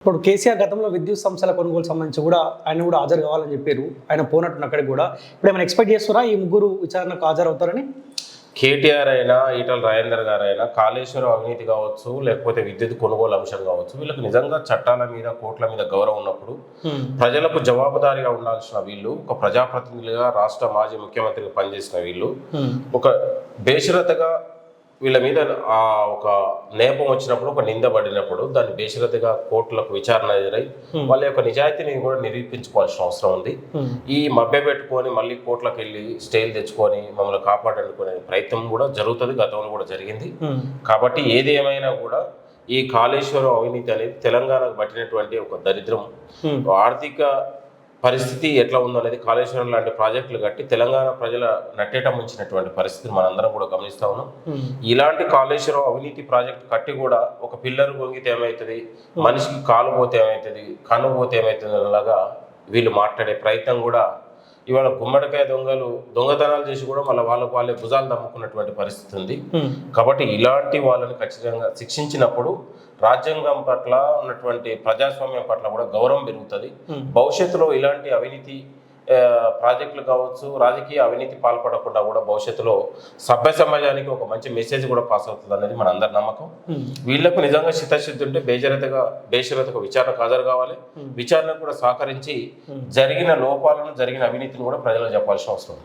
ఇప్పుడు కేసీఆర్ గతంలో విద్యుత్ సంస్థల కొనుగోలు సంబంధించి కూడా ఆయన కూడా హాజరు కావాలని చెప్పారు. ఆయన పోనట్టు అక్కడికి కూడా ఇప్పుడు ఏమైనా ఎక్స్పెక్ట్ చేస్తారా ఈ ముగ్గురు విచారణకు హాజరవుతారని? కేటీఆర్ అయినా, ఈటల రాజేందర్ గారు అయినా, కాళేశ్వరం అవినీతి కావచ్చు, లేకపోతే విద్యుత్ కొనుగోలు అంశం కావచ్చు, వీళ్ళకి నిజంగా చట్టాల మీద, కోర్టుల మీద గౌరవం ఉన్నప్పుడు ప్రజలకు జవాబుదారీగా ఉండాల్సిన వీళ్ళు, ఒక ప్రజాప్రతినిధులుగా రాష్ట్ర మాజీ ముఖ్యమంత్రిగా పనిచేసిన వీళ్ళు, ఒక బేషరతగా వీళ్ళ మీద ఒక నేపం వచ్చినప్పుడు, ఒక నింద పడినప్పుడు దాన్ని బేషరతుగా కోర్టులకు విచారణ ఎదురై వాళ్ళ యొక్క నిజాయితీని కూడా నిరూపించుకోవాల్సిన అవసరం ఉంది. ఈ మభ్య పెట్టుకొని మళ్ళీ కోర్టులకు వెళ్ళి స్టేలు తెచ్చుకొని మమ్మల్ని కాపాడనుకునే ప్రయత్నం కూడా జరుగుతుంది, గతంలో కూడా జరిగింది. కాబట్టి ఏది ఏమైనా కూడా ఈ కాళేశ్వరం అవినీతి అనేది తెలంగాణకు పట్టినటువంటి ఒక దరిద్రం. ఆర్థిక పరిస్థితి ఎట్లా ఉందనేది కాళేశ్వరం లాంటి ప్రాజెక్టులు కట్టి తెలంగాణ ప్రజల నట్టేట ముంచినటువంటి పరిస్థితిని మనందరం కూడా గమనిస్తా ఉన్నాం. ఇలాంటి కాళేశ్వరం అవినీతి ప్రాజెక్టు కట్టి కూడా ఒక పిల్లర్ పొంగితే ఏమవుతుంది, మనిషికి కాలు పోతే ఏమవుతుంది, కన్ను పోతే ఏమవుతుంది అలాగా వీళ్ళు మాట్లాడే ప్రయత్నం కూడా ఇవాళ గుమ్మడికాయ దొంగలు దొంగతనాలు చేసి కూడా మళ్ళీ వాళ్ళే భుజాలు నమ్ముకున్నటువంటి పరిస్థితి ఉంది. కాబట్టి ఇలాంటి వాళ్ళని ఖచ్చితంగా శిక్షించినప్పుడు రాజ్యాంగం పట్ల ఉన్నటువంటి ప్రజాస్వామ్యం పట్ల కూడా గౌరవం పెరుగుతుంది. భవిష్యత్తులో ఇలాంటి అవినీతి ప్రాజెక్టులు కావచ్చు, రాజకీయ అవినీతి పాల్పడకుండా కూడా భవిష్యత్తులో సభ్య సమాజానికి ఒక మంచి మెసేజ్ కూడా పాస్ అవుతుంది అనేది మన అందరి నమ్మకం. వీళ్లకు నిజంగా చిత్తశుద్ధి ఉంటే బేషరతుగా విచారణకు హాజరు కావాలి. విచారణకు కూడా సహకరించి జరిగిన లోపాలను, జరిగిన అవినీతిని కూడా ప్రజలకు చెప్పాల్సిన అవసరం ఉంది.